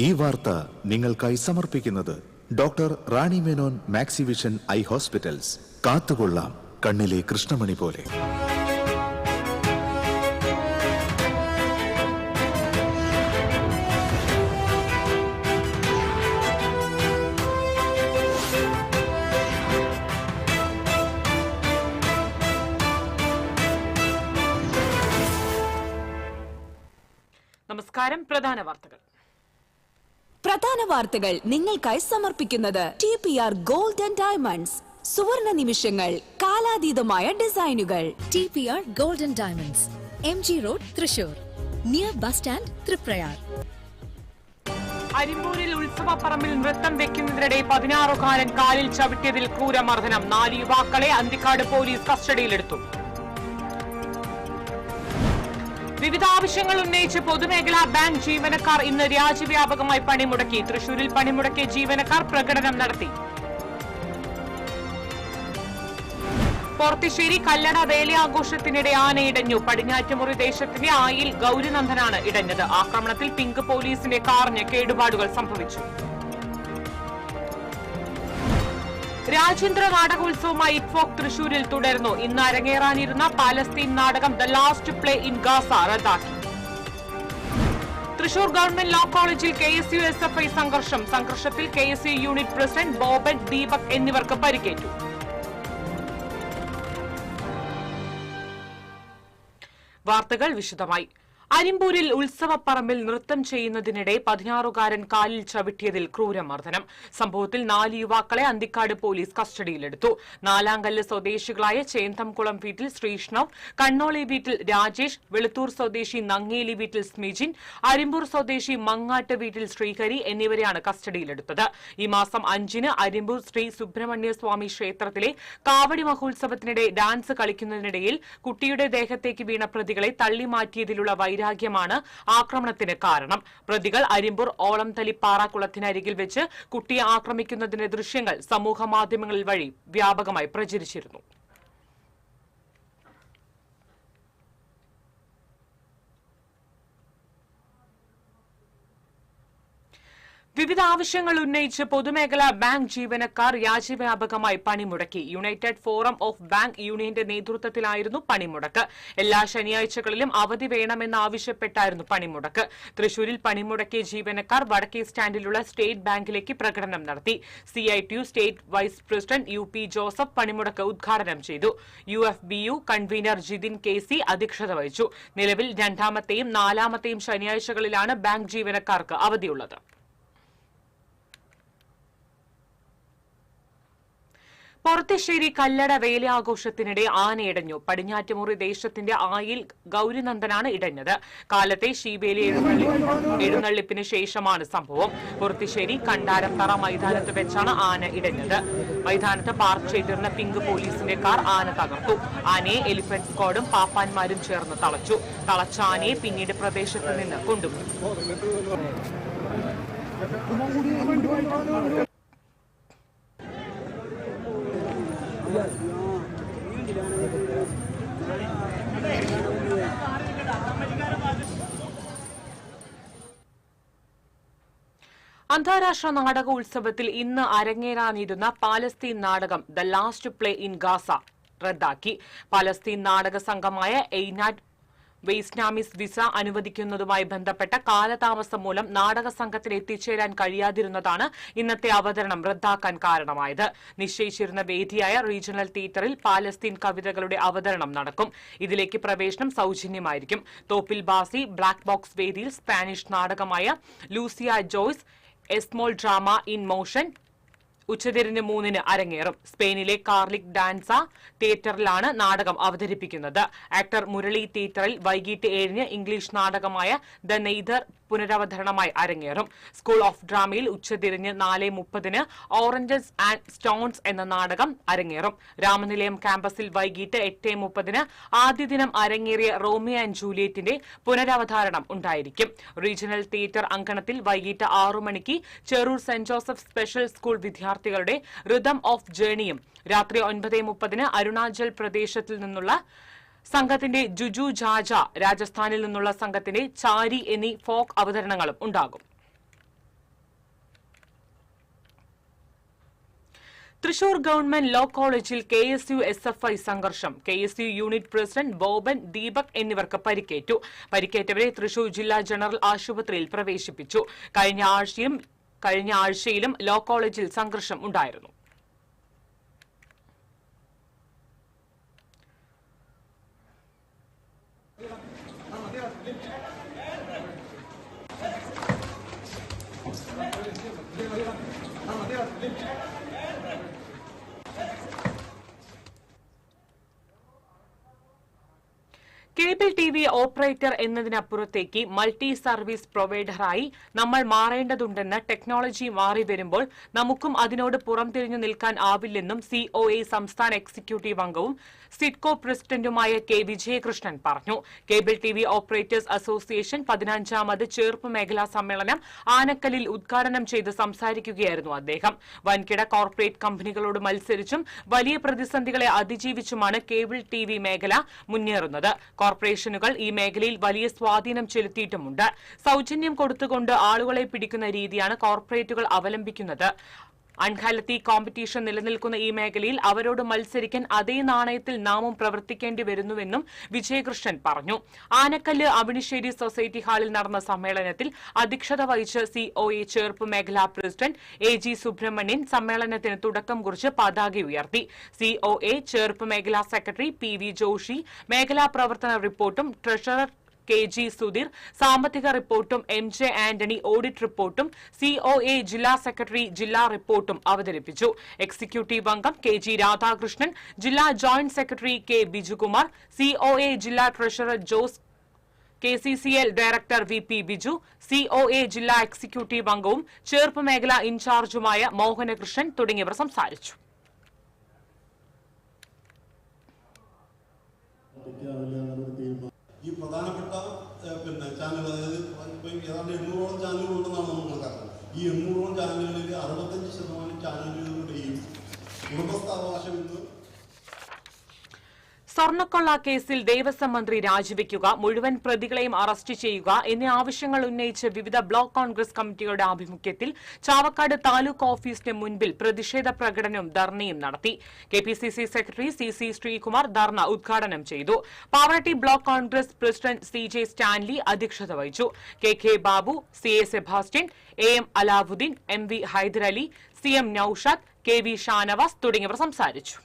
ഈ വാർത്ത നിങ്ങൾക്കായി സമർപ്പിക്കുന്നത് doctor Rani Menon Maxivision I hospitals. കാത്തുകൊള്ളാം കണ്ണിലെ കൃഷ്ണമണി പോലെ. നമസ്കാരം. പ്രധാന വാർത്തകൾ നിങ്ങൾക്കായി സമർപ്പിക്കുന്നത് TPR Gold and Diamonds. സുവർണ നിമിഷങ്ങൾ, കാലാതീതമായ ഡിസൈനുകൾ. TPR Gold and Diamonds, MG Road, Thrissur, near bus stand, Triprayar. അരിമ്പൂരിൽ ഉത്സവപ്പറമ്പിൽ നൃത്തം വെക്കുന്നതിനിടെ 16-കാരൻ കാലിൽ ചവിട്ടിയതിൽ ക്രൂരമർദ്ദനം. 4 യുവാക്കളെ അന്തിക്കാട് പോലീസ് കസ്റ്റഡിയിലെടുത്തു. വിവിധ ആവശ്യങ്ങൾ ഉന്നയിച്ച് പൊതുമേഖലാ ബാങ്ക് ജീവനക്കാർ ഇന്ന് രാജ്യവ്യാപകമായി പണിമുടക്കി. തൃശൂരിൽ പണിമുടക്കിയ ജീവനക്കാർ പ്രകടനം നടത്തി. പോർത്തിശ്ശേരി കല്ലട വേലയാഘോഷത്തിനിടെ ആനയിടഞ്ഞു. പടിഞ്ഞാറ്റുമുറി ദേശത്തിന്റെ ആയിൽ ഗൌരിനന്ദനാണ് ഇടഞ്ഞത്. ആക്രമണത്തിൽ പിങ്ക് പോലീസിന്റെ കാറിന് കേടുപാടുകൾ സംഭവിച്ചു. രാജ്യാന്തര നാടകോത്സവമായി ഇറ്റ്ഫോക് തൃശൂരിൽ തുടർന്നു. ഇന്ന് അരങ്ങേറാനിരുന്ന പാലസ്തീൻ നാടകം the last play in Gaza റദ്ദാക്കി. തൃശൂർ ഗവൺമെന്റ് ലോ കോളേജിൽ KSU SFI സംഘർഷത്തിൽ KSU unit president Boban, Deepak എന്നിവർക്ക് പരിക്കേറ്റു. വാർത്തകൾ വിശദമായി. അരിമ്പൂരിൽ ഉത്സവപ്പറമ്പിൽ നൃത്തം ചെയ്യുന്നതിനിടെ 16-കാരൻ കാലിൽ ചവിട്ടിയതിൽ ക്രൂരമർദ്ദനം. സംഭവത്തിൽ 4 യുവാക്കളെ അന്തിക്കാട് പോലീസ് കസ്റ്റഡിയിലെടുത്തു. നാലാങ്കല്ല് സ്വദേശികളായ ചേന്തംകുളം വീട്ടിൽ ശ്രീഷ്ണവ്, കണ്ണോളി വീട്ടിൽ രാജേഷ്, വെളുത്തൂർ സ്വദേശി നങ്ങേലി വീട്ടിൽ സ്മിജിൻ, അരിമ്പൂർ സ്വദേശി മങ്ങാട്ട് വീട്ടിൽ ശ്രീഹരി എന്നിവരെയാണ് കസ്റ്റഡിയിലെടുത്തത്. ഈ മാസം 5-ന് അരിമ്പൂർ ശ്രീ സുബ്രഹ്മണ്യ സ്വാമി ക്ഷേത്രത്തിലെ കാവടി മഹോത്സവത്തിനിടെ ഡാൻസ് കളിക്കുന്നതിനിടയിൽ കുട്ടിയുടെ ദേഹത്തേക്ക് വീണ പ്രതികളെ തള്ളിമാറ്റിയതിലുള്ള വൈരാഗ്യമാണ് ആക്രമണത്തിന് കാരണം. പ്രതികൾ അരിമ്പൂർ ഓളംതലിപ്പാറ കുളത്തിനരികിൽ വെച്ച് കുട്ടിയെ ആക്രമിക്കുന്നതിന്റെ ദൃശ്യങ്ങൾ സമൂഹമാധ്യമങ്ങളിൽ വഴി വ്യാപകമായി പ്രചരിച്ചിരുന്നു. വിവിധ ആവശ്യങ്ങൾ ഉന്നയിച്ച് പൊതുമേഖലാ ബാങ്ക് ജീവനക്കാർ രാജ്യവ്യാപകമായി പണിമുടക്കി. യുണൈറ്റഡ് ഫോറം ഓഫ് ബാങ്ക് യൂണിയന്റെ നേതൃത്വത്തിലായിരുന്നു പണിമുടക്ക്. എല്ലാ ശനിയാഴ്ചകളിലും അവധി വേണമെന്നാവശ്യപ്പെട്ടായിരുന്നു പണിമുടക്ക്. തൃശൂരിൽ പണിമുടക്കിയ ജീവനക്കാർ വടക്കേ സ്റ്റാൻഡിലുള്ള സ്റ്റേറ്റ് ബാങ്കിലേക്ക് പ്രകടനം നടത്തി. CITU state vice president UP Joseph പണിമുടക്ക് ഉദ്ഘാടനം ചെയ്തു. UFBU കൺവീനർ ജിതിൻ KC അധ്യക്ഷത വഹിച്ചു. നിലവിൽ 2-ാമത്തെയും 4-ാമത്തെയും ശനിയാഴ്ചകളിലാണ് ബാങ്ക് ജീവനക്കാർക്ക് അവധിയുള്ളത്. പോർത്തിശ്ശേരി കല്ലട വേലയാഘോഷത്തിനിടെ ആനയിടഞ്ഞു. പടിഞ്ഞാറ്റുമുറി ദേശത്തിന്റെ ആയിൽ ഗൌരിനന്ദനാണ് ഇടഞ്ഞത്. കാലത്തെ ശീവേലി എഴുന്നള്ളിപ്പിന് ശേഷമാണ് സംഭവം. പോർത്തിശ്ശേരി കണ്ടാരത്തറ മൈതാനത്ത് വെച്ചാണ് ആന ഇടഞ്ഞത്. മൈതാനത്ത് പാർക്ക് ചെയ്തിരുന്ന പിങ്ക് പോലീസിന്റെ കാർ ആന തകർത്തു. ആനയെ എലിഫന്റ് സ്ക്വാഡും പാപ്പാന്മാരും ചേർന്ന് തളച്ചു. തളച്ച ആനയെ പിന്നീട് പ്രദേശത്ത് നിന്ന് കൊണ്ടുപോയി. അന്താരാഷ്ട്ര നാടകോത്സവത്തിൽ ഇന്ന് അരങ്ങേറാനിരുന്ന പാലസ്തീൻ നാടകം the last play in Gaza റദ്ദാക്കി. പാലസ്തീൻ നാടക സംഘമായ എയ്നാഡ് വെയ്സ്നാമിസ് വിസ അനുവദിക്കുന്നതുമായി ബന്ധപ്പെട്ട കാലതാമസം മൂലം നാടക സംഘത്തിന് എത്തിച്ചേരാൻ കഴിയാതിരുന്നതാണ് ഇന്നത്തെ അവതരണം റദ്ദാക്കാൻ കാരണമായത്. നിശ്ചയിച്ചിരുന്ന വേദിയായ റീജിയണൽ തിയേറ്ററിൽ പാലസ്തീൻ കവിതകളുടെ അവതരണം നടക്കും. ഇതിലേക്ക് പ്രവേശനം സൌജന്യമായിരിക്കും. തോപ്പിൽ ബാസി ബ്ലാക്ക് ബോക്സ് വേദിയിൽ സ്പാനിഷ് നാടകമായ Lucia Joyce a small drama in motion ഉച്ചതിരിഞ്ഞ് 3-ന് അരങ്ങേറും. സ്പെയിനിലെ കാർലിക് ഡാൻസ തിയേറ്ററിലാണ് നാടകം അവതരിപ്പിക്കുന്നത്. ആക്ടർ മുരളി തിയേറ്ററിൽ വൈകിട്ട് 7-ന് ഇംഗ്ലീഷ് നാടകമായ ദ നെയ്തർ പുനരവതരണമായി അരങ്ങേറും. സ്കൂൾ ഓഫ് ഡ്രാമയിൽ ഉച്ചതിരിഞ്ഞ് 4:30-ന് ഓറഞ്ചസ് ആൻഡ് സ്റ്റോൺസ് എന്ന നാടകം അരങ്ങേറും. രാമനിലയം ക്യാമ്പസിൽ വൈകിട്ട് 8:30-ന് ആദ്യ ദിനം അരങ്ങേറിയ റോമിയോ ആൻഡ് ജൂലിയറ്റിന്റെ പുനരവതാരണം ഉണ്ടായിരിക്കും. റീജിയണൽ തിയേറ്റർ അങ്കണത്തിൽ വൈകിട്ട് 6 മണിക്ക് Cherur saint Joseph special school വിദ്യാർത്ഥികളുടെ റിതം ഓഫ് ജേണിയും രാത്രി 9:30-ന് അരുണാചൽ പ്രദേശത്തിൽ നിന്നുള്ള സംഘത്തിന്റെ ജുജു ജാജ, രാജസ്ഥാനിൽ നിന്നുള്ള സംഘത്തിന്റെ ചാരി എന്നീ ഫോക്ക് അവതരണങ്ങളും ഉണ്ടാകും. തൃശൂർ ഗവൺമെന്റ് ലോ കോളേജിൽ KSU SFI സംഘർഷം. KSU unit president Boban, Deepak എന്നിവർക്ക് പരിക്കേറ്റു. പരിക്കേറ്റവരെ തൃശൂർ ജില്ലാ ജനറൽ ആശുപത്രിയിൽ പ്രവേശിപ്പിച്ചു. കഴിഞ്ഞ ആഴ്ചയിലും ലോ കോളേജിൽ സംഘർഷം ഉണ്ടായിരുന്നു. കേബിൾ TV ഓപ്പറേറ്റർ എന്നതിനപ്പുറത്തേക്ക് മൾട്ടി സർവീസ് പ്രൊവൈഡറായി നമ്മൾ മാറേണ്ടതുണ്ടെന്ന് ടെക്നോളജി മാറി വരുമ്പോൾ നമുക്കും അതിനോട് പുറംതിരിഞ്ഞു നിൽക്കാൻ ആവില്ലെന്നും COA സംസ്ഥാന എക്സിക്യൂട്ടീവ് അംഗവും സിഡ്കോ പ്രസിഡന്റുമായ K. വിജയകൃഷ്ണൻ പറഞ്ഞു. കേബിൾ TV ഓപ്പറേറ്റേഴ്സ് അസോസിയേഷൻ 15ാമത് ചേർപ്പ് മേഖലാ സമ്മേളനം ആനക്കല്ലിൽ ഉദ്ഘാടനം ചെയ്ത് സംസാരിക്കുകയായിരുന്നു അദ്ദേഹം. വൻകിട കോർപ്പറേറ്റ് കമ്പനികളോട് മത്സരിച്ചും വലിയ പ്രതിസന്ധികളെ അതിജീവിച്ചുമാണ് കേബിൾ TV മേഖല മുന്നേറുന്നത്. കോർപ്പറേഷനുകൾ ഈ മേഖലയിൽ വലിയ സ്വാധീനം ചെലുത്തിയിട്ടുമുണ്ട്. സൗജന്യം കൊടുത്തുകൊണ്ട് ആളുകളെ പിടിക്കുന്ന രീതിയാണ് കോർപ്പറേറ്റുകൾ അവലംബിക്കുന്നത്. അൺഹെൽത്തി കോമ്പറ്റീഷൻ നിലനിൽക്കുന്ന ഈ മേഖലയിൽ അവരോട് മത്സരിക്കാൻ അതേ നാണയത്തിൽ നാമും പ്രവർത്തിക്കേണ്ടി വരുന്നുവെന്നും വിജയകൃഷ്ണൻ പറഞ്ഞു. ആനക്കല്ല് അവിണിശ്ശേരി സൊസൈറ്റി ഹാളിൽ നടന്ന സമ്മേളനത്തിൽ അധ്യക്ഷത വഹിച്ച് COA ചേർപ്പ് മേഖലാ പ്രസിഡന്റ് AG സുബ്രഹ്മണ്യൻ സമ്മേളനത്തിന് തുടക്കം കുറിച്ച് പതാക ഉയർത്തി. COA ചേർപ്പ് മേഖലാ സെക്രട്ടറി PV ജോഷി മേഖലാ പ്രവർത്തന റിപ്പോർട്ടും ട്രഷറർ KG സുധീർ സാമ്പത്തിക റിപ്പോർട്ടും MJ ആന്റണി ഓഡിറ്റ് റിപ്പോർട്ടും COA ജില്ലാ സെക്രട്ടറി ജില്ലാ റിപ്പോർട്ടും അവതരിപ്പിച്ചു. എക്സിക്യൂട്ടീവ് അംഗം KG രാധാകൃഷ്ണൻ, ജില്ലാ joint secretary K. Bijukumar, COA ജില്ലാ treasurer Jose, KCCL director VP Biju, COA ജില്ലാ എക്സിക്യൂട്ടീവ് അംഗവും ചേർപ്പ് മേഖല ഇൻചാർജുമായ മോഹനകൃഷ്ണൻ തുടങ്ങിയവർ സംസാരിച്ചു. ഈ പ്രധാനപ്പെട്ട ചാനൽ, അതായത് ഏതാണ്ട് 800ഓളം ചാനലുകളുണ്ടെന്നാണ് നമ്മൾ കണക്കാക്കുന്നത്. ഈ 800ഓളം ചാനലുകളിൽ 65% ചാനലുകളുടെയും ഉടമസ്ഥാവകാശം ഇന്ന് സ്വർണ്ണക്കൊള്ള കേസിൽ ദേവസ്വം മന്ത്രി രാജിവെക്കുക, മുഴുവൻ പ്രതികളെയും അറസ്റ്റ് ചെയ്യുക എന്നീ ആവശ്യങ്ങൾ ഉന്നയിച്ച് വിവിധ ബ്ലോക്ക് കോൺഗ്രസ് കമ്മിറ്റികളുടെ ആഭിമുഖ്യത്തിൽ ചാവക്കാട് താലൂക്ക് ഓഫീസിന് മുൻപിൽ പ്രതിഷേധ പ്രകടനവും ധർണയും നടത്തി. KPCC secretary CC Sreekumar dharna ഉദ്ഘാടനം ചെയ്തു. Pavaratty block Congress president CJ Stanley അധ്യക്ഷത വഹിച്ചു. KK Babu, CA Sebastian, AM Alavudheen, MV Hyderali, CM Noushad, KV Shanavas തുടങ്ങിയവർ സംസാരിച്ചു.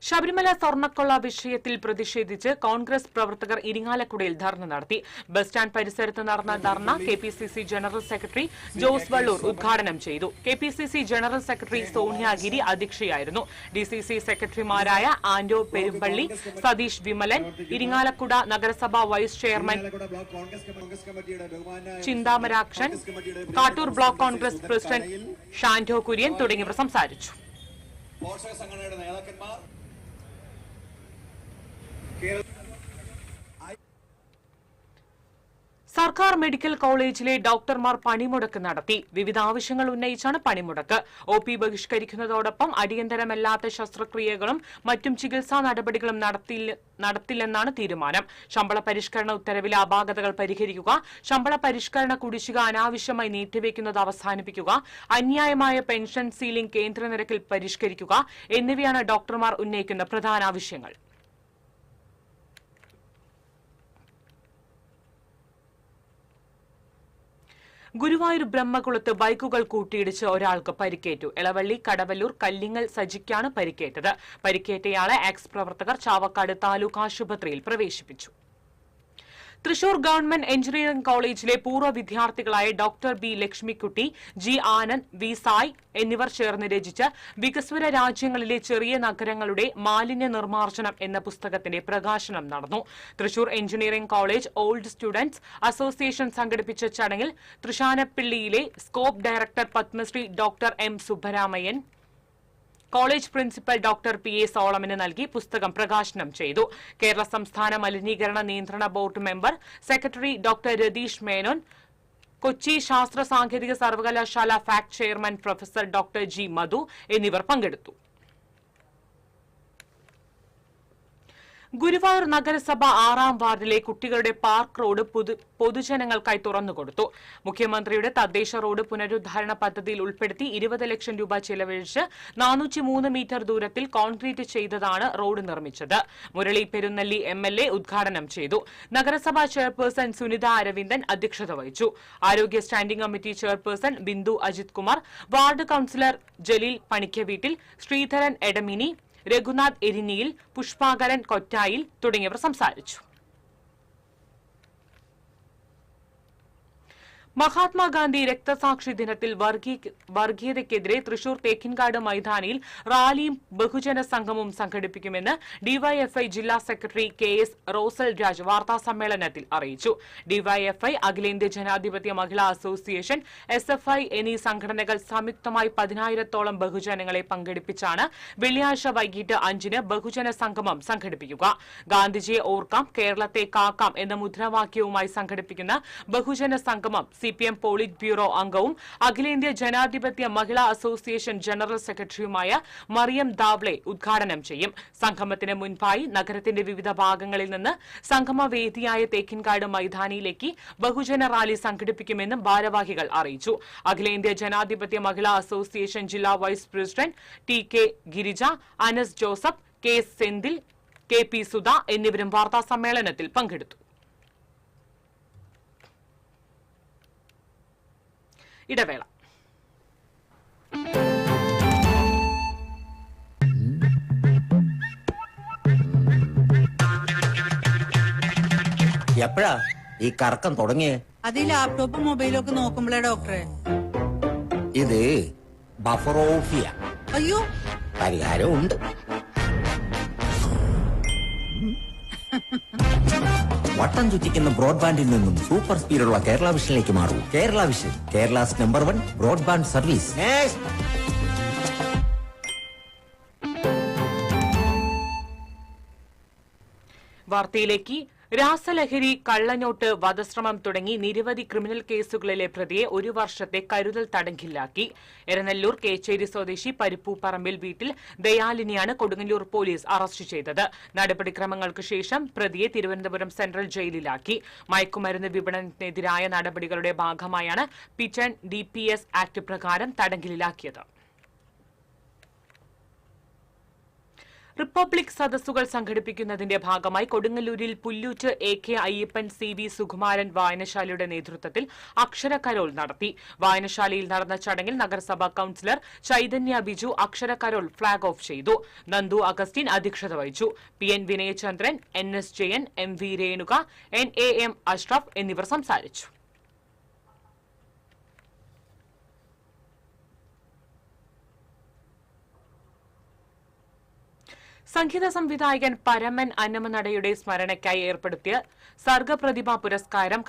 ശബരിമല സ്വർണ്ണക്കൊള്ള വിഷയത്തിൽ പ്രതിഷേധിച്ച് കോൺഗ്രസ് പ്രവർത്തകർ ഇരിങ്ങാലക്കുടയിൽ ധർണ നടത്തി. ബസ് സ്റ്റാൻഡ് പരിസരത്ത് നടന്ന ധർണ KPCC general secretary Jose Valloor ഉദ്ഘാടനം ചെയ്തു. KPCC ജനറൽ സെക്രട്ടറി സോണിയാഗിരി അധ്യക്ഷയായിരുന്നു. DCC സെക്രട്ടറിമാരായ ആന്റോ പെരുമ്പള്ളി, സതീഷ് വിമലൻ, ഇരിങ്ങാലക്കുട നഗരസഭ vice chairman Chinthamarakshan, Kattoor block Congress president Shando Kurian തുടങ്ങിയവർ സംസാരിച്ചു. സർക്കാർ മെഡിക്കൽ കോളേജിലെ ഡോക്ടർമാർ പണിമുടക്ക് നടത്തി. വിവിധ ആവശ്യങ്ങൾ ഉന്നയിച്ചാണ് പണിമുടക്ക്. OP ബഹിഷ്കരിക്കുന്നതോടൊപ്പം അടിയന്തരമല്ലാത്ത ശസ്ത്രക്രിയകളും മറ്റും ചികിത്സാ നടപടികളും നടത്തില്ലെന്നാണ് തീരുമാനം. ശമ്പള പരിഷ്കരണ ഉത്തരവിലെ അപാകതകൾ പരിഹരിക്കുക, ശമ്പള പരിഷ്കരണ കുടിശ്ശിക അനാവശ്യമായി നീട്ടിവെക്കുന്നത് അവസാനിപ്പിക്കുക, അന്യായമായ പെൻഷൻ സീലിംഗ് കേന്ദ്ര നിരക്കിൽ പരിഷ്കരിക്കുക എന്നിവയാണ് ഡോക്ടർമാർ ഉന്നയിക്കുന്ന പ്രധാന ആവശ്യങ്ങൾ. ഗുരുവായൂർ ബ്രഹ്മകുളത്ത് ബൈക്കുകൾ കൂട്ടിയിടിച്ച് ഒരാൾക്ക് പരിക്കേറ്റു. എളവള്ളി കടവല്ലൂർ കല്ലിങ്ങൽ സജിക്കാണ് പരിക്കേറ്റത്. പരിക്കേറ്റയാളെ എക്സ് പ്രവർത്തകർ ചാവക്കാട് താലൂക്ക് ആശുപത്രിയിൽ പ്രവേശിപ്പിച്ചു. തൃശൂർ ഗവൺമെന്റ് എഞ്ചിനീയറിംഗ് കോളേജിലെ പൂർവ്വ വിദ്യാർത്ഥികളായ doctor B. Lakshmikutty, G. Anand, V. Sai എന്നിവർ ചേർന്ന് രചിച്ച വികസ്വര രാജ്യങ്ങളിലെ ചെറിയ നഗരങ്ങളുടെ മാലിന്യ നിർമ്മാർജ്ജനം എന്ന പുസ്തകത്തിന്റെ പ്രകാശനം നടന്നു. Thrissur engineering college old students association സംഘടിപ്പിച്ച ചടങ്ങിൽ തൃശാനപ്പള്ളിയിലെ scope director Padmashri doctor M. Subbaramaiyan college principal doctor PA സോളമന് നൽകി പുസ്തകം പ്രകാശനം ചെയ്തു. കേരള സംസ്ഥാന മലിനീകരണ നിയന്ത്രണ board member secretary doctor Ratheesh Menon, Kochi ശാസ്ത്ര സാങ്കേതിക സർവകലാശാല FACT chairman professor doctor G. Madhu എന്നിവർ പങ്കെടുത്തു. ഗുരുവായൂർ നഗരസഭ 6-ാം വാർഡിലെ കുട്ടികളുടെ പാർക്ക് റോഡ് പൊതുജനങ്ങൾക്കായി തുറന്നുകൊടുത്തു. മുഖ്യമന്ത്രിയുടെ തദ്ദേശ റോഡ് പുനരുദ്ധാരണ പദ്ധതിയിൽ ഉൾപ്പെടുത്തി 20 ലക്ഷം രൂപ ചെലവഴിച്ച് 403 മീറ്റർ ദൂരത്തിൽ കോൺക്രീറ്റ് ചെയ്തതാണ് റോഡ് നിർമ്മിച്ചത്. മുരളി പെരുന്നല്ലി MLA ഉദ്ഘാടനം ചെയ്തു. നഗരസഭാ ചെയർപേഴ്സൺ സുനിത അരവിന്ദൻ അധ്യക്ഷത വഹിച്ചു. ആരോഗ്യ standing committee chairperson Bindu Ajith Kumar, ward councillor Jaleel Panikkaveettil, Sreedharan Edamini, Raghunath Eriniyil, Pushpakaran Kottayil തുടങ്ങിയവർ സംസാരിച്ചു. മഹാത്മാഗാന്ധി രക്തസാക്ഷി ദിനത്തിൽ വർഗീയതയ്ക്കെതിരെ തൃശൂർ തേക്കിൻകാട് മൈതാനിയിൽ റാലിയും ബഹുജന സംഗമവും സംഘടിപ്പിക്കുമെന്ന് ഡിവൈഎഫ്ഐ ജില്ലാ സെക്രട്ടറി KS റോസൽ രാജ് വാർത്താസമ്മേളനത്തിൽ അറിയിച്ചു. ഡിവൈഎഫ്ഐ, അഖിലേന്ത്യാ ജനാധിപത്യ മഹിളാ അസോസിയേഷൻ, SFI എന്നീ സംഘടനകൾ സംയുക്തമായി 10,000-ഓളം ബഹുജനങ്ങളെ പങ്കെടുപ്പിച്ചാണ് വെള്ളിയാഴ്ച വൈകിട്ട് 5-ന് ബഹുജന സംഗമം സംഘടിപ്പിക്കുക. ഗാന്ധിജിയെ ഓർക്കാം, കേരളത്തെ കാക്കാം എന്ന മുദ്രാവാക്യവുമായി സംഘടിപ്പിക്കുന്ന ബഹുജന സംഗമം CPM പോളിറ്റ് ബ്യൂറോ അംഗവും അഖിലേന്ത്യാ ജനാധിപത്യ മഹിളാ അസോസിയേഷൻ ജനറൽ സെക്രട്ടറിയുമായ മറിയം ദാവ്ലെ ഉദ്ഘാടനം ചെയ്യും. സംഗമത്തിന് മുൻപായി നഗരത്തിന്റെ വിവിധ ഭാഗങ്ങളിൽ നിന്ന് സംഗമവേദിയായ തേക്കിൻകാട് മൈതാനിയിലേക്ക് ബഹുജന റാലി സംഘടിപ്പിക്കുമെന്നും ഭാരവാഹികൾ അറിയിച്ചു. അഖിലേന്ത്യാ ജനാധിപത്യ മഹിളാ അസോസിയേഷൻ ജില്ലാ vice president TK Girija, Anas Joseph, K Senthil, KP Sudha എന്നിവരും വാർത്താസമ്മേളനത്തിൽ പങ്കെടുത്തു. ഇടവേള. എപ്പോഴാ ഈ കറക്കം തുടങ്ങിയേ? അത് ഈ ലാപ്ടോപ്പും മൊബൈലും ഒക്കെ നോക്കുമ്പോഴേ ഡോക്ടറെ. ഇത് ബഫറോഫിയ. അയ്യോ, പരിഹാരമുണ്ട്. വട്ടം ചുറ്റിക്കുന്ന ബ്രോഡ്ബാൻഡിൽ നിന്നും സൂപ്പർ സ്പീഡുള്ള കേരള വിഷനിലേക്ക് മാറൂ. Kerala vision, Kerala's number 1 broadband service. വാർത്തയിലേക്ക്. രാസലഹരി, കള്ളനോട്ട്, വധശ്രമം തുടങ്ങി നിരവധി ക്രിമിനൽ കേസുകളിലെ പ്രതിയെ 1 വർഷത്തെ കരുതൽ തടങ്കിലാക്കി. എരനെല്ലൂർ കേച്ചേരി സ്വദേശി പരിപ്പൂപ്പറമ്പിൽ വീട്ടിൽ ദയാലിനെയാണ് കൊടുങ്ങല്ലൂർ പോലീസ് അറസ്റ്റ് ചെയ്തത്. നടപടിക്രമങ്ങൾക്ക് ശേഷം പ്രതിയെ തിരുവനന്തപുരം സെൻട്രൽ ജയിലിലാക്കി. മയക്കുമരുന്ന് വിപണനത്തിനെതിരായ നടപടികളുടെ ഭാഗമായാണ് പിറ്റൺ DPS ആക്ട് പ്രകാരം തടങ്കലിലാക്കിയത്. റിപ്പബ്ലിക് സദസ്സുകൾ സംഘടിപ്പിക്കുന്നതിന്റെ ഭാഗമായി കൊടുങ്ങല്ലൂരിൽ പുല്ലൂറ്റ് AK അയ്യപ്പൻ CV സുകുമാരൻ വായനശാലയുടെ നേതൃത്വത്തിൽ അക്ഷരക്കരോൾ നടത്തി. വായനശാലയിൽ നടന്ന ചടങ്ങിൽ നഗരസഭാ കൌൺസിലർ ചൈതന്യ ബിജു അക്ഷരക്കരോൾ ഫ്ളാഗ് ഓഫ് ചെയ്തു. നന്ദു അഗസ്റ്റിൻ അധ്യക്ഷത വഹിച്ചു. PN Vinayachandran, NS Jayan, MV Renuka, NAM Ashraf എന്നിവർ സംസാരിച്ചു. സംഗീത സംവിധായകൻ പരമൻ അന്നമനടയുടെ സ്മരണയ്ക്കായി ഏർപ്പെടുത്തിയ സർഗപ്രതിഭാ പുരസ്കാരം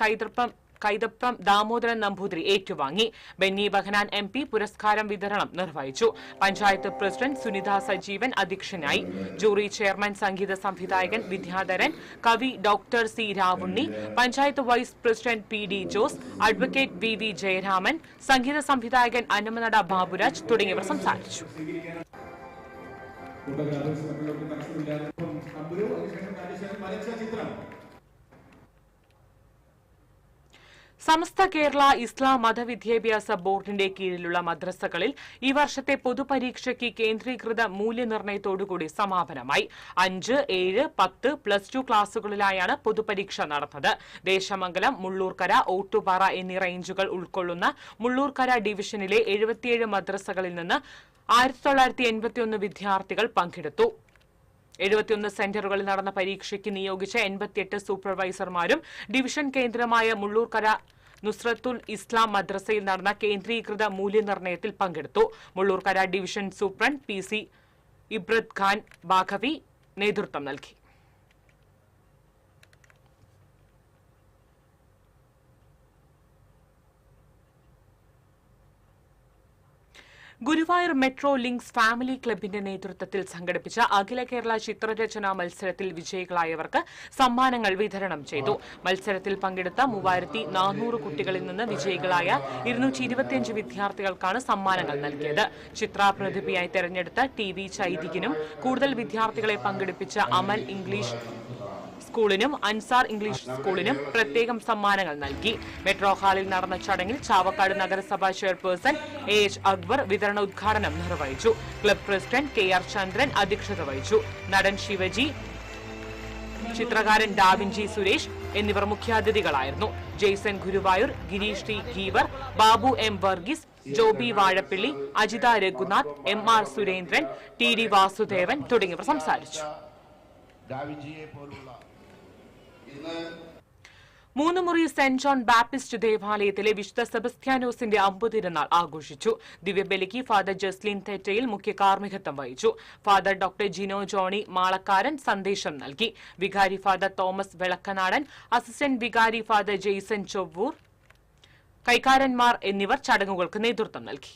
കൈതപ്രം ദാമോദരൻ നമ്പൂതിരി ഏറ്റുവാങ്ങി. ബെന്നി ബഹനാൻ MP പുരസ്കാരം വിതരണം നിർവഹിച്ചു. പഞ്ചായത്ത് പ്രസിഡന്റ് സുനിത സജീവൻ അധ്യക്ഷനായി. ജൂറി ചെയർമാൻ സംഗീത സംവിധായകൻ വിദ്യാധരൻ, കവി doctor C Ravunni, panchayat vice president PD Jose, advocate VV Jayaraman, സംഗീത സംവിധായകൻ അന്നമനട ബാബുരാജ് തുടങ്ങിയവർ സംസാരിച്ചു. സമസ്ത കേരള ഇസ്ലാം മതവിദ്യാഭ്യാസ ബോർഡിന്റെ കീഴിലുള്ള മദ്രസകളിൽ ഈ വർഷത്തെ പൊതുപരീക്ഷയ്ക്ക് കേന്ദ്രീകൃത മൂല്യനിർണ്ണയത്തോടുകൂടി സമാപനമായി. 5, 7, 10, +2 ക്ലാസുകളിലായാണ് പൊതുപരീക്ഷ നടന്നത്. ദേശമംഗലം, മുള്ളൂർക്കര, ഓട്ടുപാറ എന്നീ റേഞ്ചുകൾ ഉൾക്കൊള്ളുന്ന മുള്ളൂർക്കര ഡിവിഷനിലെ 77 മദ്രസകളിൽ നിന്ന് 1981 വിദ്യാർത്ഥികൾ പങ്കെടുത്തു. 71 സെന്ററുകളിൽ നടന്ന പരീക്ഷയ്ക്ക് നിയോഗിച്ച 88 സൂപ്പർവൈസർമാരും ഡിവിഷൻ കേന്ദ്രമായ മുള്ളൂർക്കര നുസ്രത്തുൽ ഇസ്ലാം മദ്രസയിൽ നടന്ന കേന്ദ്രീകൃത മൂല്യനിർണ്ണയത്തിൽ പങ്കെടുത്തു. Mulloorkara division superintendent PC Ibrath Khan Baqavi നേതൃത്വം നൽകി. ഗുരുവായൂർ മെട്രോ ലിങ്ക്സ് ഫാമിലി ക്ലബിന്റെ നേതൃത്വത്തിൽ സംഘടിപ്പിച്ച അഖില കേരള ചിത്രരചനാ മത്സരത്തിൽ വിജയികളായവർക്ക് സമ്മാനങ്ങൾ വിതരണം ചെയ്തു. മത്സരത്തിൽ പങ്കെടുത്ത 3400 കുട്ടികളിൽ നിന്ന് വിജയികളായ 225 വിദ്യാർത്ഥികൾക്കാണ് സമ്മാനങ്ങൾ നൽകിയത്. ചിത്രപ്രതിഭയായി തെരഞ്ഞെടുത്ത TV ചൈതികിനും കൂടുതൽ വിദ്യാർത്ഥികളെ പങ്കെടുപ്പിച്ച അമൽ ഇംഗ്ലീഷ് സ്കൂളിനും അൻസാർ ഇംഗ്ലീഷ് സ്കൂളിനും പ്രത്യേകം സമ്മാനങ്ങൾ നൽകി. മെട്രോ ഹാളിൽ നടന്ന ചടങ്ങിൽ ചാവക്കാട് നഗരസഭാ ചെയർപേഴ്സൺ AH അക്ബർ വിതരണ ഉദ്ഘാടനം നിർവഹിച്ചു. ക്ലബ് പ്രസിഡന്റ് KR ചന്ദ്രൻ അധ്യക്ഷത വഹിച്ചു. നടൻ ശിവജി, ചിത്രകാരൻ ഡാവിൻജി സുരേഷ് എന്നിവർ മുഖ്യാതിഥികളായിരുന്നു. Jaison Guruvayur, Gireesh T Geevar, Babu M Varghese, Joby Vazhappilly, Ajitha Raghunath, MR Surendran, TD Vasudevan തുടങ്ങിയവർ സംസാരിച്ചു. മൂന്നുമുറി സെന്റ് ജോൺ ബാപ്റ്റിസ്റ്റ് ദേവാലയത്തിലെ വിശുദ്ധ സെബസ്ത്യാനോസിന്റെ അമ്പുതിരുനാൾ ആഘോഷിച്ചു. ദിവ്യബലിക്ക് ഫാദർ ജസ്ലിൻ തെറ്റയിൽ മുഖ്യ കാർമ്മികത്വം വഹിച്ചു. Father doctor Jino Johnny Malakkaran സന്ദേശം നൽകി. വികാരി ഫാദർ തോമസ് വെളക്കനാടൻ, അസിസ്റ്റന്റ് വികാരി ഫാദർ ജെയ്സൺ ചൊവ്വൂർ, കൈക്കാരന്മാർ എന്നിവർ ചടങ്ങുകൾക്ക് നേതൃത്വം നൽകി.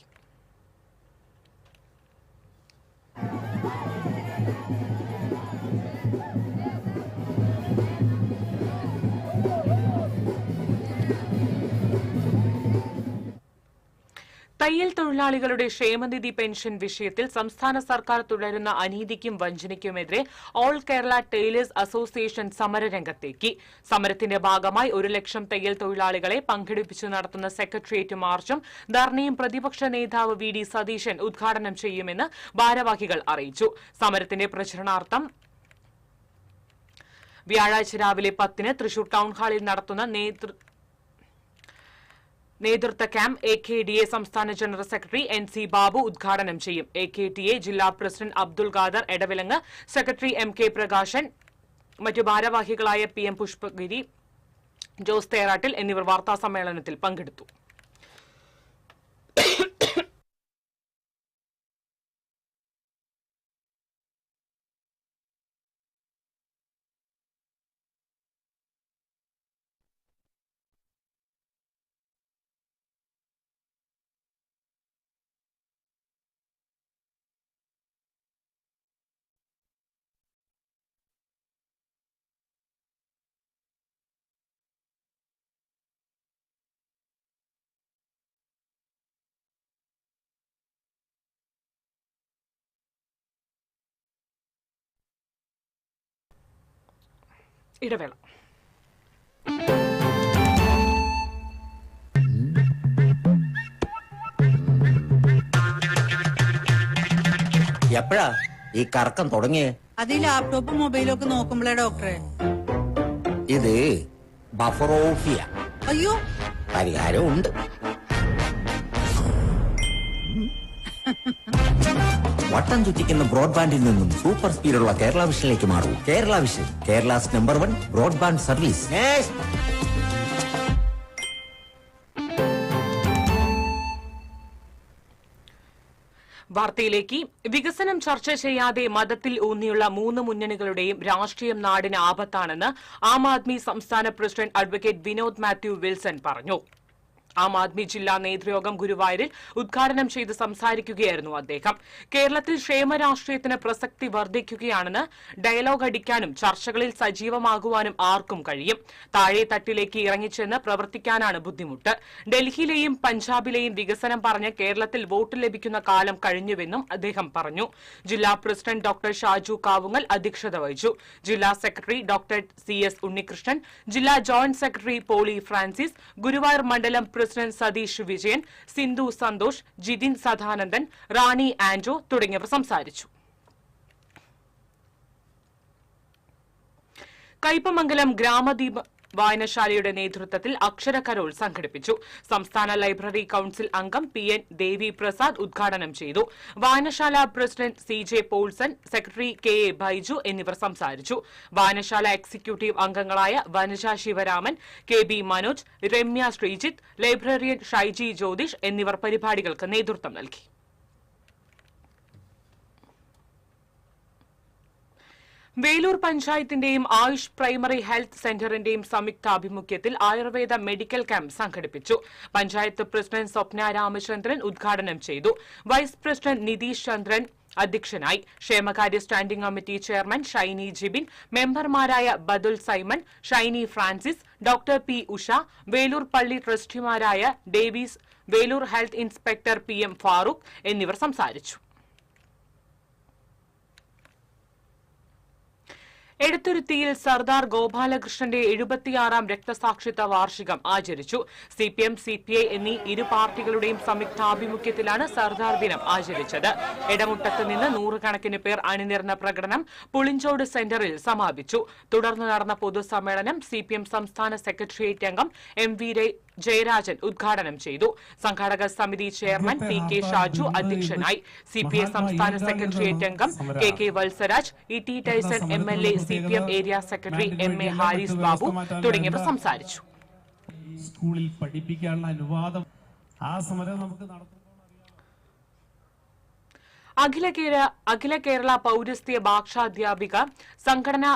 തയ്യൽ തൊഴിലാളികളുടെ ക്ഷേമനിധി പെൻഷൻ വിഷയത്തിൽ സംസ്ഥാന സർക്കാർ തുടരുന്ന അനീതിക്കും വഞ്ചനയ്ക്കുമെതിരെ ഓൾ കേരള ടൈലേഴ്സ് അസോസിയേഷൻ സമരരംഗത്തേക്ക്. സമരത്തിന്റെ ഭാഗമായി 1 ലക്ഷം തയ്യൽ തൊഴിലാളികളെ പങ്കെടുപ്പിച്ചു നടത്തുന്ന സെക്രട്ടേറിയറ്റ് മാർച്ചും ധർണയും പ്രതിപക്ഷ നേതാവ് VD സതീശൻ ഉദ്ഘാടനം ചെയ്യുമെന്ന് ഭാരവാഹികൾ അറിയിച്ചു. സമരത്തിന്റെ പ്രചരണാർത്ഥം വ്യാഴാഴ്ച രാവിലെ 10-ന് തൃശൂർ ടൗൺ ഹാളിൽ നടത്തുന്ന നേതൃത്വ ക്യാമ്പ് AKDA സംസ്ഥാന ജനറൽ സെക്രട്ടറി NC ബാബു ഉദ്ഘാടനം ചെയ്യും. AKTA ജില്ലാ president Abdul Khader Edavilangu, secretary MK Prakashan, മറ്റു ഭാരവാഹികളായ PM പുഷ്പഗിരി, ജോസ് തേറാട്ടിൽ എന്നിവർ വാർത്താസമ്മേളനത്തിൽ പങ്കെടുത്തു. ഇടവേള. എപ്പോഴാ ഈ കറക്കം തുടങ്ങിയേ? അത് ഈ ലാപ്ടോപ്പും മൊബൈലും ഒക്കെ നോക്കുമ്പോഴേ ഡോക്ടറെ. ഇത് ബഫറോഫിയ. അയ്യോ, പരിഹാരമുണ്ട്. വട്ടം ചുറ്റിക്കുന്ന ബ്രോഡ്ബാൻഡിൽ നിന്നും സൂപ്പർ സ്പീഡുള്ള കേരള വിഷനിലേക്ക് മാറൂ. Kerala vision, Kerala's number 1 broadband service. വാർത്തയിലേക്ക്. വികസനം ചർച്ച ചെയ്യാതെ മതത്തിൽ ഊന്നിയുള്ള 3 മുന്നണികളുടെയും രാഷ്ട്രീയം നാടിന് ആപത്താണെന്ന് ആം ആദ്മി സംസ്ഥാന president advocate Vinod Mathew Wilson പറഞ്ഞു. ആം ആദ്മി ജില്ലാ നേതൃയോഗം ഗുരുവായൂരിൽ ഉദ്ഘാടനം ചെയ്ത് സംസാരിക്കുകയായിരുന്നു അദ്ദേഹം. കേരളത്തിൽ ക്ഷേമ രാഷ്ട്രീയത്തിന് പ്രസക്തി വർദ്ധിക്കുകയാണെന്ന് ഡയലോഗ് അടിക്കാനും ചർച്ചകളിൽ സജീവമാകുവാനും ആർക്കും കഴിയും. താഴെ തട്ടിലേക്ക് ഇറങ്ങിച്ചെന്ന് പ്രവർത്തിക്കാനാണ് ബുദ്ധിമുട്ട്. ഡൽഹിയിലെയും പഞ്ചാബിലെയും വികസനം പറഞ്ഞ് കേരളത്തിൽ വോട്ട് ലഭിക്കുന്ന കാലം കഴിഞ്ഞുവെന്നും അദ്ദേഹം പറഞ്ഞു. ജില്ലാ പ്രസിഡന്റ് ഡോക്ടർ ഷാജു കാവുങ്ങൽ അധ്യക്ഷത വഹിച്ചു. ജില്ലാ സെക്രട്ടറി ഡോക്ടർ CS ഉണ്ണികൃഷ്ണൻ, ജില്ലാ ജോയിന്റ് സെക്രട്ടറി പോളി ഫ്രാൻസിസ്, ഗുരുവായൂർ മണ്ഡലം പ്രസിഡന്റ് സതീഷ് വിജയൻ, സിന്ധു സന്തോഷ്, ജിതിൻ സദാനന്ദൻ, റാണി ആൻഡ്രോ തുടങ്ങിയവർ സംസാരിച്ചു. കയ്പമംഗലം ഗ്രാമദീപ വായനശാലയുടെ നേതൃത്വത്തിൽ അക്ഷരകരോൾ സംഘടിപ്പിച്ചു. സംസ്ഥാന ലൈബ്രറി കൌൺസിൽ അംഗം PN ദേവി പ്രസാദ് ഉദ്ഘാടനം ചെയ്തു. വായനശാല president CJ Polson, secretary KA Baiju എന്നിവർ സംസാരിച്ചു. വായനശാല എക്സിക്യൂട്ടീവ് അംഗങ്ങളായ വനജ ശിവരാമൻ, KB മനോജ്, രമ്യ ശ്രീജിത്ത്, ലൈബ്രറിയൻ ഷൈജി ജ്യോതിഷ് എന്നിവർ പരിപാടികൾക്ക് നേതൃത്വം നൽകി. വേലൂർ പഞ്ചായത്തിന്റെയും ആയുഷ് പ്രൈമറി ഹെൽത്ത് സെന്ററിന്റെയും സംയുക്താഭിമുഖ്യത്തിൽ ആയുർവേദ മെഡിക്കൽ ക്യാമ്പ് സംഘടിപ്പിച്ചു. പഞ്ചായത്ത് പ്രസിഡന്റ് സ്വപ്ന രാമചന്ദ്രൻ ഉദ്ഘാടനം ചെയ്തു. വൈസ് പ്രസിഡന്റ് നിതീഷ് ചന്ദ്രൻ അധ്യക്ഷനായി. ക്ഷേമകാര്യ standing committee chairman Shiny Jibin, മെമ്പർമാരായ ബദുൽ സൈമൺ, ഷൈനി ഫ്രാൻസിസ്, ഡോക്ടർ പി ഉഷ, വേലൂർ പള്ളി ട്രസ്റ്റിമാരായ Davis, Velur health inspector PM Farooq എന്നിവർ സംസാരിച്ചു. എടത്തുരുത്തിയിൽ സർദാർ ഗോപാലകൃഷ്ണന്റെ 76ാം രക്തസാക്ഷിത്വ വാർഷികം ആചരിച്ചു. CPM, CPI എന്നീ ഇരു പാർട്ടികളുടെയും സംയുക്താഭിമുഖ്യത്തിലാണ് സർദാർ ദിനം ആചരിച്ചത്. എടമുട്ടത്ത് നിന്ന് നൂറുകണക്കിന് പേർ അണിനിരന്ന പ്രകടനം പുളിഞ്ചോട് സെന്ററിൽ സമാപിച്ചു. തുടർന്ന് നടന്ന പൊതുസമ്മേളനം CPM സംസ്ഥാന സെക്രട്ടേറിയറ്റ് അംഗം MV ജയരാജൻ ഉദ്ഘാടനം ചെയ്തു. സംഘാടക സമിതി ചെയർമാൻ PK ഷാജു അധ്യക്ഷനായി. CPI സംസ്ഥാന സെക്രട്ടേറിയറ്റ് അംഗം KK Valsaraj, ET Tyson MLA, CPM area secretary MA Haris Babu തുടങ്ങിയവർ സംസാരിച്ചു. സ്കൂളിൽ പഠിപ്പിക്കാനുള്ള അനുവാദം ആ സമരം നമുക്ക് അഖില കേരള പൌരസ്ത്യ ഭാഷാധ്യാപിക സംഘടന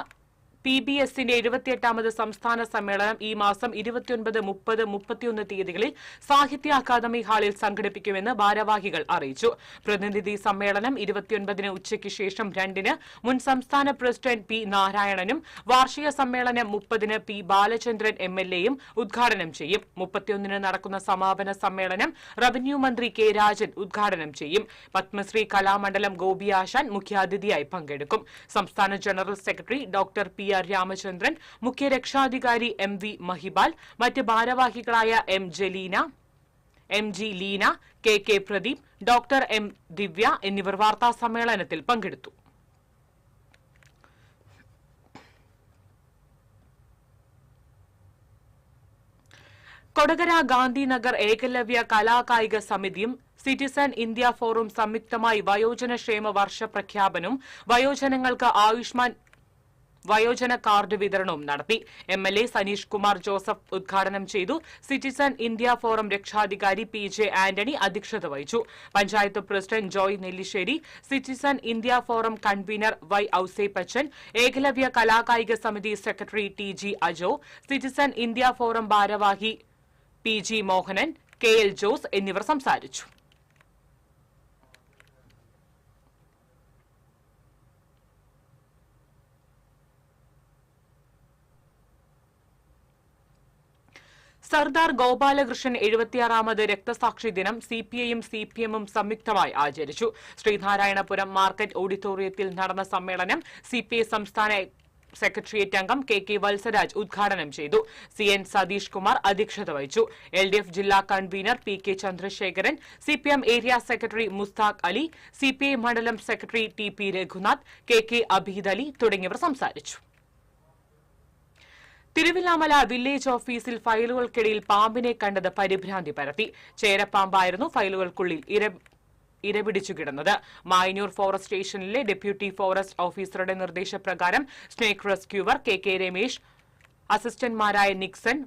PBSന്റെ 78ാമത് സംസ്ഥാന സമ്മേളനം ഈ മാസം 29, 30, 31 തീയതികളിൽ സാഹിത്യ അക്കാദമി ഹാളിൽ സംഘടിപ്പിക്കുമെന്ന് ഭാരവാഹികൾ അറിയിച്ചു. പ്രതിനിധി സമ്മേളനം 29-ന് ഉച്ചയ്ക്ക് ശേഷം 2-ന് മുൻ സംസ്ഥാന പ്രസിഡന്റ് P നാരായണനും വാർഷിക സമ്മേളനം 30-ന് P ബാലചന്ദ്രൻ MLAയും ഉദ്ഘാടനം ചെയ്യും. 31-ന് നടക്കുന്ന സമാപന സമ്മേളനം റവന്യൂ മന്ത്രി K രാജൻ ഉദ്ഘാടനം ചെയ്യും. പത്മശ്രീ കലാമണ്ഡലം ഗോപി ആശാൻ മുഖ്യാതിഥിയായി പങ്കെടുക്കും. സംസ്ഥാന general secretary doctor PR Ramachandran, മുഖ്യ രക്ഷാധികാരി MV മഹിബാൽ, മറ്റ് ഭാരവാഹികളായ MG Leena, KK Pradeep, doctor M ദിവ്യ എന്നിവർ വാർത്താ സമ്മേളനത്തിൽ പങ്കെടുത്തു. കൊടകര ഗാന്ധിനഗർ ഏകലവ്യ കലാകായിക സമിതിയും സിറ്റിസൺ ഇന്ത്യ ഫോറും സംയുക്തമായി വയോജനക്ഷേമ വർഷ പ്രഖ്യാപനവും വയോജനങ്ങൾക്ക് ആയുഷ്മാൻ വയോജന കാർഡ് വിതരണവും നടത്തി. MLA സനീഷ് കുമാർ ജോസഫ് ഉദ്ഘാടനം ചെയ്തു. സിറ്റിസൺ ഇന്ത്യ ഫോറം രക്ഷാധികാരി PJ ആന്റണി അധ്യക്ഷത വഹിച്ചു. Panchayat president Joy Nellissery, Citizen India Forum convener Y Ouseppachan, Ekalavya കലാകായിക സമിതി secretary TG Ajo, Citizen India Forum ഭാരവാഹി PG മോഹനൻ, KL ജോസ് എന്നിവർ സംസാരിച്ചു. സർദാർ ഗോപാലകൃഷ്ണൻ 76ാമത് രക്തസാക്ഷി ദിനം CPIയും CPMും സംയുക്തമായി ആചരിച്ചു. ശ്രീനാരായണപുരം മാർക്കറ്റ് ഓഡിറ്റോറിയത്തിൽ നടന്ന സമ്മേളനം CPI സംസ്ഥാന സെക്രട്ടേറിയറ്റ് അംഗം KK വത്സരാജ് ഉദ്ഘാടനം ചെയ്തു. CN സതീഷ് കുമാർ അധ്യക്ഷത വഹിച്ചു. LDF ജില്ലാ convener PK Chandrasekharan, CPM area secretary Musthaq Ali, CPI മണ്ഡലം secretary TP Raghunath, KK Abeed Ali തുടങ്ങിയവർ സംസാരിച്ചു. തിരുവില്ലാമല വില്ലേജ് ഓഫീസിൽ ഫയലുകൾക്കിടയിൽ പാമ്പിനെ കണ്ടത് പരിഭ്രാന്തി പരത്തി. ചേരപ്പാമ്പായിരുന്നു ഫയലുകൾക്കുള്ളിൽ ഇരപിടിച്ചു കിടന്നത്. മായന്നൂർ ഫോറസ്റ്റ് സ്റ്റേഷനിലെ ഡെപ്യൂട്ടി ഫോറസ്റ്റ് ഓഫീസറുടെ നിർദ്ദേശപ്രകാരം സ്നേക് റെസ്ക്യൂവർ KK രമേശ്, അസിസ്റ്റന്റ്മാരായ നിക്സൺ,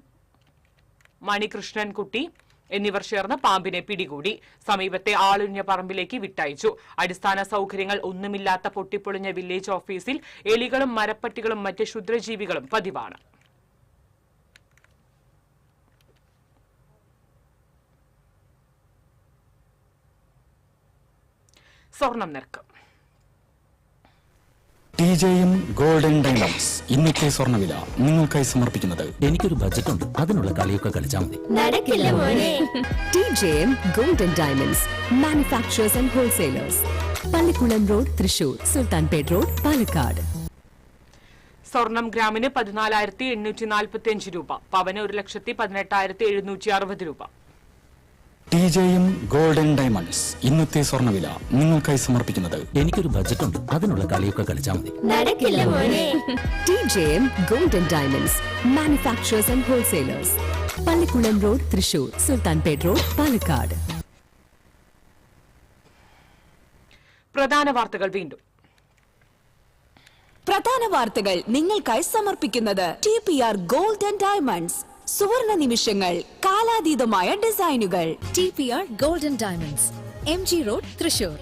മണികൃഷ്ണൻകുട്ടി എന്നിവർ ചേർന്ന് പാമ്പിനെ പിടികൂടി. സമീപത്തെ ആളൊഴിഞ്ഞ പറമ്പിലേക്ക് വിട്ടയച്ചു. അടിസ്ഥാന സൌകര്യങ്ങൾ ഒന്നുമില്ലാത്ത പൊട്ടിപ്പൊളിഞ്ഞ വില്ലേജ് ഓഫീസിൽ എലികളും മരപ്പട്ടികളും മറ്റ് ക്ഷുദ്രജീവികളും പതിവാണ്. സ്വർണം നിരക്ക്. TJM ഗോൾഡൻ ഡയമണ്ട്സ് ഇന്നത്തെ സ്വർണ്ണവില നിങ്ങൾക്കായി സമർപ്പിക്കുന്നത് എനിക്കൊരു ബജറ്റ് ഉണ്ട്, അതിനുള്ള കളിയൊക്കെ കളിച്ചാൽ മതി. TJM golden diamonds manufacturers and wholesalers, Pallikulam road, Thrissur, Sultanpet road, Palakkad. സ്വർണം ഗ്രാമിന് 14,845 രൂപ, പവന് 1,18,760 രൂപ. TJM ഗോൾഡൻ ഡയമണ്ട്സ് ഇന്നത്തെ സ്വർണ്ണവില നിങ്ങൾക്കായി സമർപ്പിക്കുന്നത് എനിക്കൊരു ബജറ്റ് ഉണ്ട്, അതിനുള്ള കളിയൊക്കെ കളിച്ചാൽ മതി. TJM golden diamonds manufacturers and wholesalers, Pallikulam road, Thrissur, Sultanpet road, Palakkad. പ്രധാന വാർത്തകൾ വീണ്ടും. പ്രധാന വാർത്തകൾ നിങ്ങൾക്കായി സമർപ്പിക്കുന്നത് TPR ഗോൾഡൻ ഡയമണ്ട്സ്, സുവർണ നിമിഷങ്ങൾ, കാലാതീതമായ ഡിസൈനുകൾ. TPR Golden Diamonds, MG Road, Thrissur,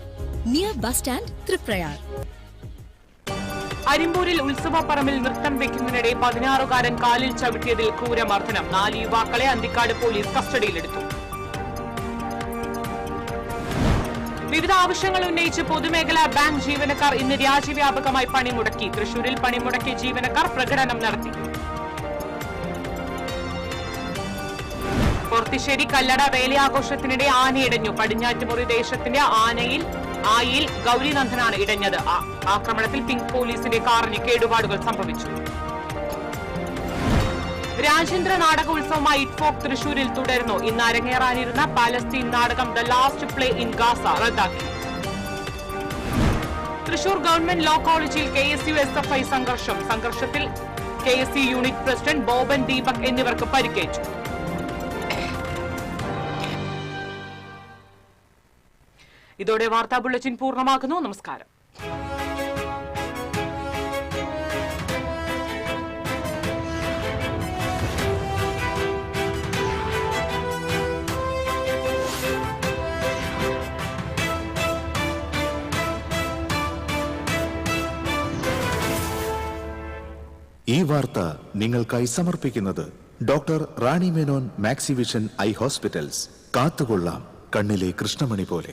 near bus stand, Tripprayar. അരിമ്പൂരിൽ ഉത്സവപ്പറമ്പിൽ നൃത്തം വെക്കുന്നതിനിടെ 16-കാരൻ കാലിൽ ചവിട്ടിയതിൽ ക്രൂരമർദ്ദനം. 4 യുവാക്കളെ അന്തിക്കാട് പോലീസ് കസ്റ്റഡിയിലെടുത്തു. വിവിധ ആവശ്യങ്ങൾ ഉന്നയിച്ച് പൊതുമേഖലാ ബാങ്ക് ജീവനക്കാർ ഇന്ന് രാജ്യവ്യാപകമായി പണിമുടക്കി. തൃശൂരിൽ പണിമുടക്കിയ ജീവനക്കാർ പ്രകടനം നടത്തി. പൊർത്തിശ്ശേരി കല്ലട വേലയാഘോഷത്തിനിടെ ആനയിടഞ്ഞു. പടിഞ്ഞാറ്റുമുറി ദേശത്തിന്റെ ആയിൽ ഗൌരിനന്ദനാണ് ഇടഞ്ഞത്. ആക്രമണത്തിൽ പിങ്ക് പോലീസിന്റെ കാറിന് കേടുപാടുകൾ സംഭവിച്ചു. രാജ്യാന്തര നാടകോത്സവമായി ഇറ്റ്ഫോക് തൃശൂരിൽ തുടരുന്നു. ഇന്ന് അരങ്ങേറാനിരുന്ന പാലസ്തീൻ നാടകം the last play in Gaza റദ്ദാക്കി. തൃശൂർ ഗവൺമെന്റ് ലോ കോളേജിൽ KSU SFI സംഘർഷത്തിൽ KSU unit president Boban Deepak എന്നിവർക്ക് പരിക്കേറ്റു. ഇതോടെ വാർത്താ ബുള്ളറ്റിൻ പൂർണ്ണമാകുന്നു. നമസ്കാരം. ഈ വാർത്ത നിങ്ങൾക്കായി സമർപ്പിക്കുന്നത് doctor Rani Menon Maxivision I hospitals. കാത്തുകൊള്ളാം കണ്ണിലെ കൃഷ്ണമണി പോലെ.